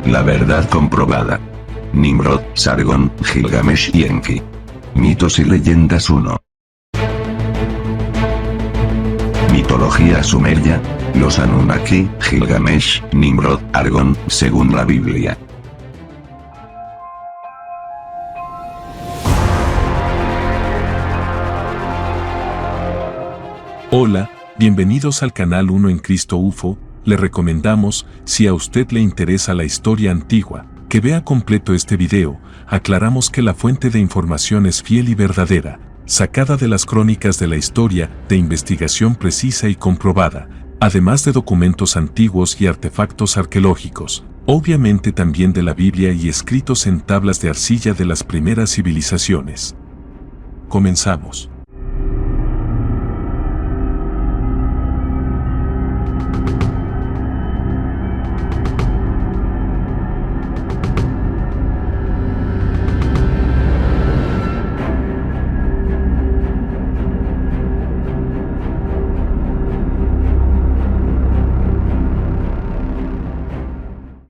La verdad comprobada. Nimrod, Sargón, Gilgamesh y Enki. Mitos y leyendas 1. Mitología sumeria. Los Anunnaki, Gilgamesh, Nimrod, Argón, según la Biblia. Hola, bienvenidos al canal 1 en Cristo UFO. Le recomendamos, si a usted le interesa la historia antigua, que vea completo este video. Aclaramos que la fuente de información es fiel y verdadera, sacada de las crónicas de la historia, de investigación precisa y comprobada, además de documentos antiguos y artefactos arqueológicos, obviamente también de la Biblia y escritos en tablas de arcilla de las primeras civilizaciones. Comenzamos.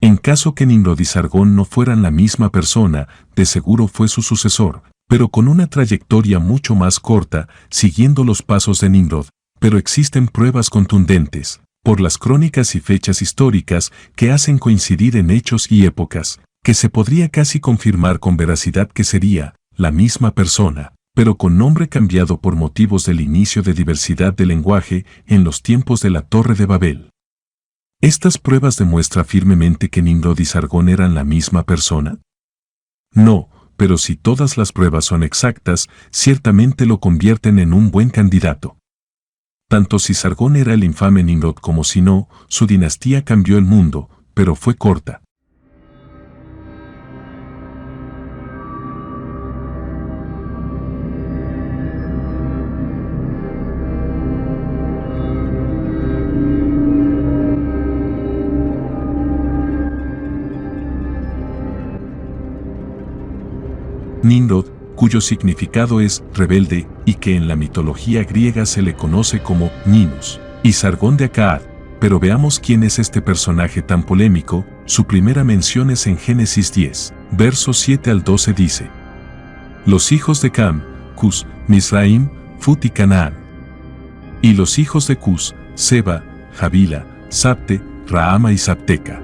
En caso que Nimrod y Sargón no fueran la misma persona, de seguro fue su sucesor, pero con una trayectoria mucho más corta, siguiendo los pasos de Nimrod, pero existen pruebas contundentes, por las crónicas y fechas históricas que hacen coincidir en hechos y épocas, que se podría casi confirmar con veracidad que sería la misma persona, pero con nombre cambiado por motivos del inicio de diversidad de lenguaje en los tiempos de la Torre de Babel. ¿Estas pruebas demuestran firmemente que Nimrod y Sargón eran la misma persona? No, pero si todas las pruebas son exactas, ciertamente lo convierten en un buen candidato. Tanto si Sargón era el infame Nimrod como si no, su dinastía cambió el mundo, pero fue corta. Nimrod, cuyo significado es rebelde, y que en la mitología griega se le conoce como Ninus, y Sargón de Akkad. Pero veamos quién es este personaje tan polémico. Su primera mención es en Génesis 10, versos 7 al 12 dice: Los hijos de Cam, Cus, Misraim, Fut y Canaán. Y los hijos de Cus, Seba, Javila, Sabte, Raama y Sabteca.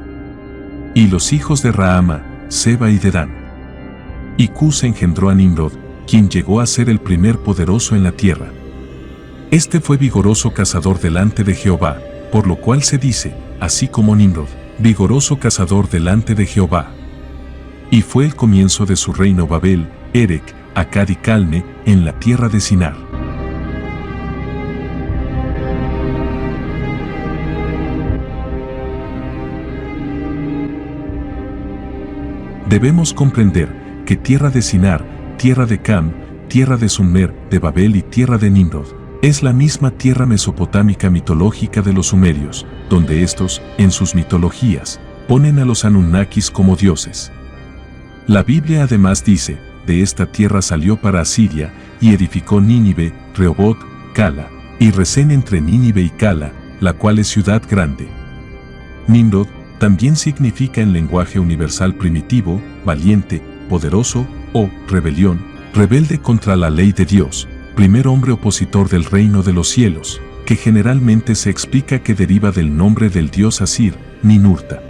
Y los hijos de Raama, Seba y Dedán. Y Cus engendró a Nimrod, quien llegó a ser el primer poderoso en la tierra. Este fue vigoroso cazador delante de Jehová, por lo cual se dice, así como Nimrod, vigoroso cazador delante de Jehová. Y fue el comienzo de su reino Babel, Erec, Akkad y Calne, en la tierra de Sinar. Debemos comprender que tierra de Sinar, tierra de Cam, tierra de Sumer, de Babel y tierra de Nimrod, es la misma tierra mesopotámica mitológica de los sumerios, donde estos, en sus mitologías, ponen a los Anunnakis como dioses. La Biblia además dice, de esta tierra salió para Asiria, y edificó Nínive, Rehoboth, Cala, y Resén entre Nínive y Cala, la cual es ciudad grande. Nimrod también significa en lenguaje universal primitivo, valiente, poderoso, o rebelión, rebelde contra la ley de Dios, primer hombre opositor del reino de los cielos, que generalmente se explica que deriva del nombre del dios Asir, Ninurta.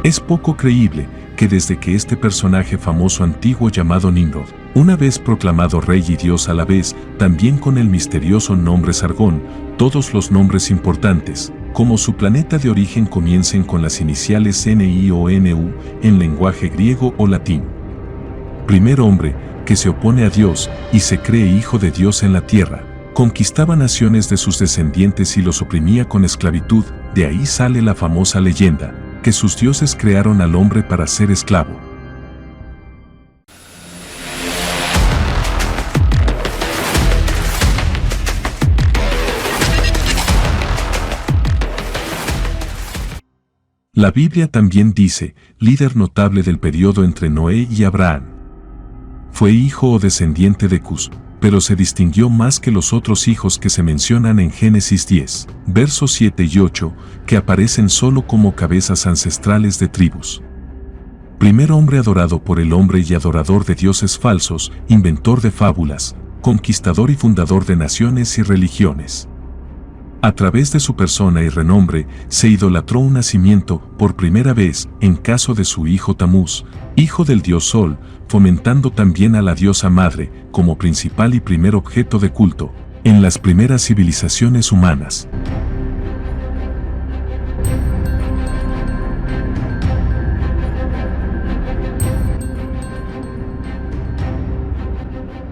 Es poco creíble que desde que este personaje famoso antiguo llamado Nimrod, una vez proclamado rey y dios a la vez, también con el misterioso nombre Sargón, todos los nombres importantes, como su planeta de origen comiencen con las iniciales NI o NU, en lenguaje griego o latín. Primer hombre, que se opone a Dios, y se cree hijo de Dios en la tierra, conquistaba naciones de sus descendientes y los oprimía con esclavitud. De ahí sale la famosa leyenda, que sus dioses crearon al hombre para ser esclavo. La Biblia también dice, líder notable del periodo entre Noé y Abraham. fue hijo o descendiente de Cus, pero se distinguió más que los otros hijos que se mencionan en Génesis 10, versos 7 y 8, que aparecen solo como cabezas ancestrales de tribus. Primer hombre adorado por el hombre y adorador de dioses falsos, inventor de fábulas, conquistador y fundador de naciones y religiones. A través de su persona y renombre, se idolatró un nacimiento, por primera vez, en caso de su hijo Tamuz, hijo del dios Sol, fomentando también a la diosa madre, como principal y primer objeto de culto, en las primeras civilizaciones humanas.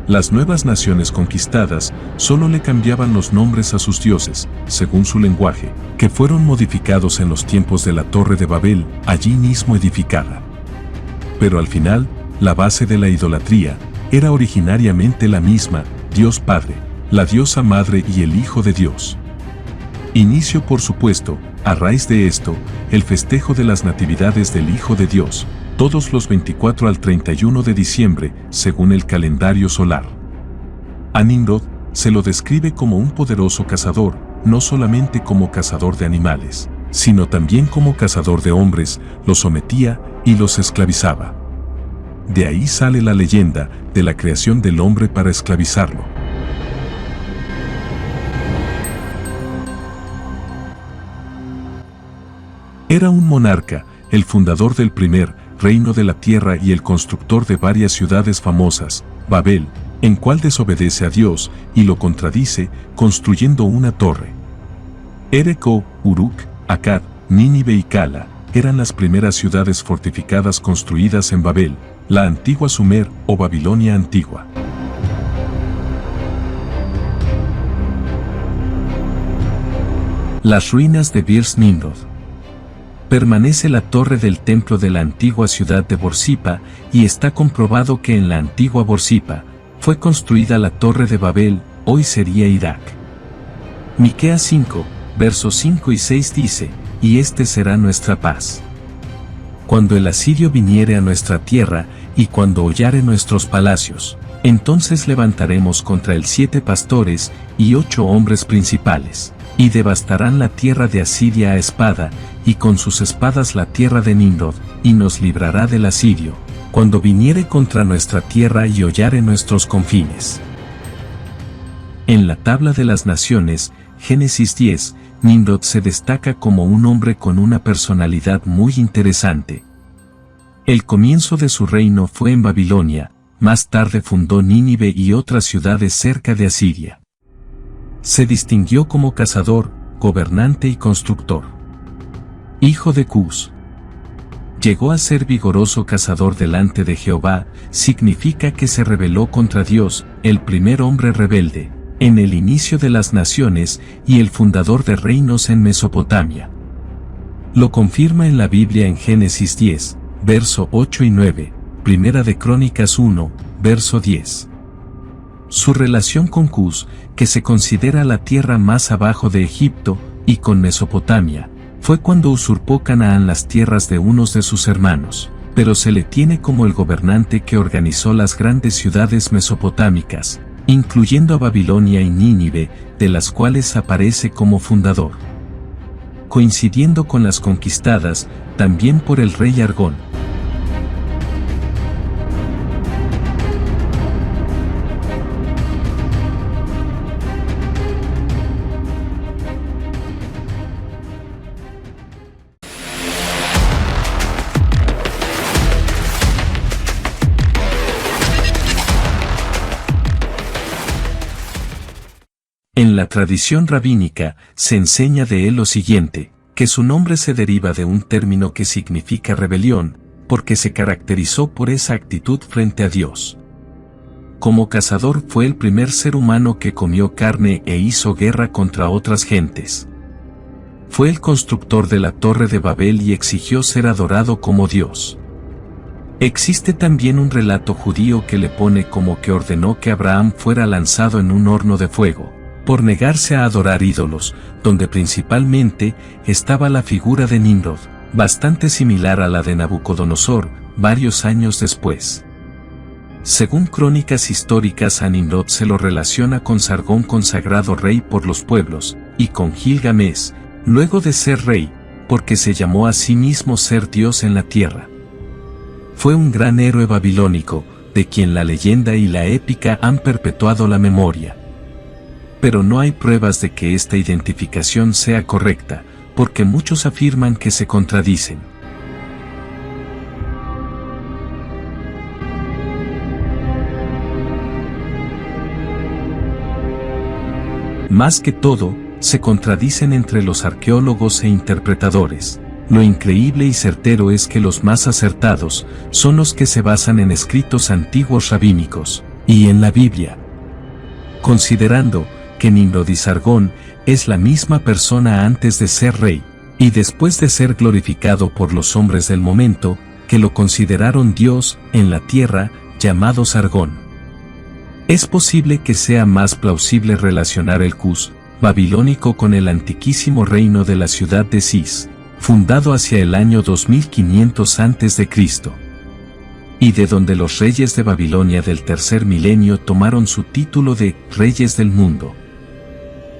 Las nuevas naciones conquistadas solo le cambiaban los nombres a sus dioses, según su lenguaje, que fueron modificados en los tiempos de la Torre de Babel, allí mismo edificada. Pero al final, la base de la idolatría era originariamente la misma, Dios Padre, la diosa Madre y el Hijo de Dios. Inicio, por supuesto, a raíz de esto, el festejo de las natividades del Hijo de Dios, todos los 24 al 31 de diciembre, según el calendario solar. A Nimrod se lo describe como un poderoso cazador, no solamente como cazador de animales, sino también como cazador de hombres, los sometía y los esclavizaba. De ahí sale la leyenda de la creación del hombre para esclavizarlo. Era un monarca, el fundador del primer reino de la tierra y el constructor de varias ciudades famosas, Babel, en cual desobedece a Dios y lo contradice, construyendo una torre. Erechó, Uruk, Akkad, Nínive y Cala eran las primeras ciudades fortificadas construidas en Babel, la antigua Sumer o Babilonia antigua. Las ruinas de Birs Nimrod. Permanece la torre del templo de la antigua ciudad de Borsipa, y está comprobado que en la antigua Borsipa fue construida la torre de Babel, hoy sería Irak. Miqueas 5, versos 5 y 6 dice, y este será nuestra paz. Cuando el asirio viniere a nuestra tierra, y cuando hollare nuestros palacios, entonces levantaremos contra él 7 pastores, y 8 hombres principales, y devastarán la tierra de Asiria a espada, y con sus espadas la tierra de Nimrod, y nos librará del asirio, cuando viniere contra nuestra tierra y hollare nuestros confines. En la tabla de las naciones, Génesis 10, Nimrod se destaca como un hombre con una personalidad muy interesante. El comienzo de su reino fue en Babilonia, más tarde fundó Nínive y otras ciudades cerca de Asiria. Se distinguió como cazador, gobernante y constructor. Hijo de Cus. Llegó a ser vigoroso cazador delante de Jehová, significa que se rebeló contra Dios, el primer hombre rebelde, en el inicio de las naciones y el fundador de reinos en Mesopotamia. Lo confirma en la Biblia en Génesis 10, verso 8 y 9, Primera de Crónicas 1, verso 10. Su relación con Cus, que se considera la tierra más abajo de Egipto, y con Mesopotamia, fue cuando usurpó Canaán las tierras de unos de sus hermanos, pero se le tiene como el gobernante que organizó las grandes ciudades mesopotámicas, incluyendo a Babilonia y Nínive, de las cuales aparece como fundador. Coincidiendo con las conquistadas, también por el rey Argón. En la tradición rabínica, se enseña de él lo siguiente, que su nombre se deriva de un término que significa rebelión, porque se caracterizó por esa actitud frente a Dios. Como cazador fue el primer ser humano que comió carne e hizo guerra contra otras gentes. Fue el constructor de la Torre de Babel y exigió ser adorado como Dios. Existe también un relato judío que le pone como que ordenó que Abraham fuera lanzado en un horno de fuego, por negarse a adorar ídolos, donde principalmente estaba la figura de Nimrod, bastante similar a la de Nabucodonosor, varios años después. Según crónicas históricas, a Nimrod se lo relaciona con Sargón, consagrado rey por los pueblos, y con Gilgamesh, luego de ser rey, porque se llamó a sí mismo ser Dios en la tierra. Fue un gran héroe babilónico, de quien la leyenda y la épica han perpetuado la memoria. Pero no hay pruebas de que esta identificación sea correcta, porque muchos afirman que se contradicen. Más que todo, se contradicen entre los arqueólogos e interpretadores. Lo increíble y certero es que los más acertados son los que se basan en escritos antiguos rabínicos y en la Biblia. Considerando que Nimrod y Sargón es la misma persona antes de ser rey y después de ser glorificado por los hombres del momento, que lo consideraron Dios en la tierra, llamado Sargón. Es posible que sea más plausible relacionar el Cus babilónico con el antiquísimo reino de la ciudad de Cis, fundado hacia el año 2500 a.C., y de donde los reyes de Babilonia del tercer milenio tomaron su título de Reyes del Mundo.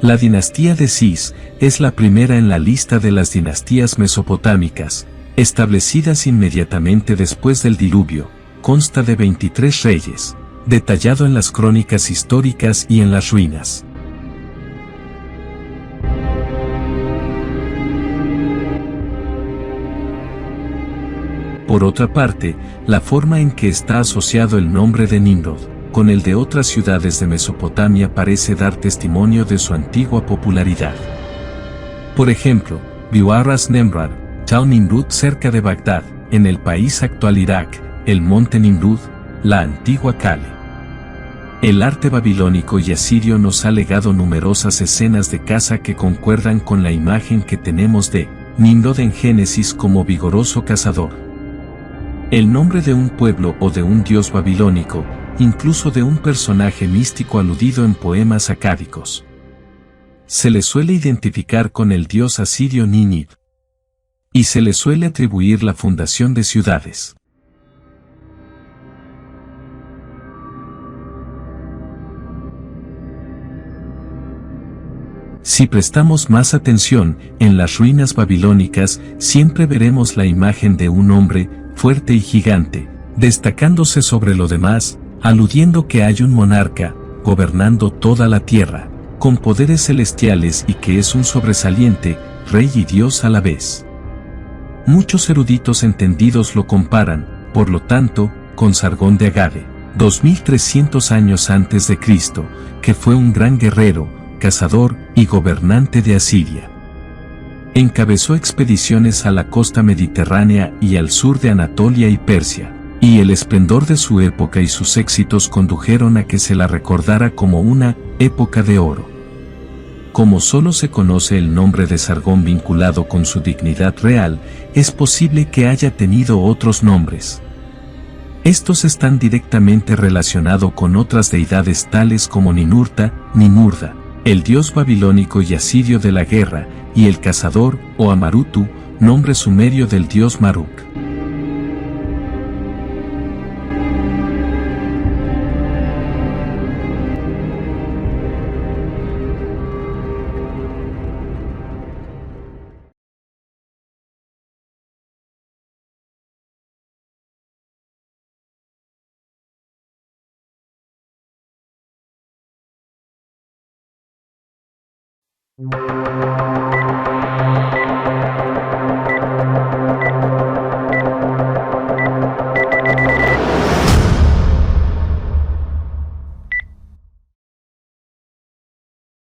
La dinastía de Cis es la primera en la lista de las dinastías mesopotámicas, establecidas inmediatamente después del diluvio. Consta de 23 reyes, detallado en las crónicas históricas y en las ruinas. Por otra parte, la forma en que está asociado el nombre de Nimrod con el de otras ciudades de Mesopotamia parece dar testimonio de su antigua popularidad. Por ejemplo, Biuarras Nemrar, Tal Nimrud cerca de Bagdad, en el país actual Irak, el monte Nimrud, la antigua Cale. El arte babilónico y asirio nos ha legado numerosas escenas de caza que concuerdan con la imagen que tenemos de Nimrod en Génesis como vigoroso cazador. El nombre de un pueblo o de un dios babilónico, incluso de un personaje místico aludido en poemas acádicos. Se le suele identificar con el dios asirio Ninib. Y se le suele atribuir la fundación de ciudades. Si prestamos más atención, en las ruinas babilónicas siempre veremos la imagen de un hombre, fuerte y gigante, destacándose sobre lo demás, aludiendo que hay un monarca, gobernando toda la tierra, con poderes celestiales y que es un sobresaliente, rey y dios a la vez. Muchos eruditos entendidos lo comparan, por lo tanto, con Sargón de Agade, 2300 años antes de Cristo, que fue un gran guerrero, cazador y gobernante de Asiria. Encabezó expediciones a la costa mediterránea y al sur de Anatolia y Persia, y el esplendor de su época y sus éxitos condujeron a que se la recordara como una época de oro. Como solo se conoce el nombre de Sargón vinculado con su dignidad real, es posible que haya tenido otros nombres. Estos están directamente relacionados con otras deidades tales como Ninurta, Nimurda, el dios babilónico y asirio de la guerra, y el cazador, o Amarutu, nombre sumerio del dios Maruk.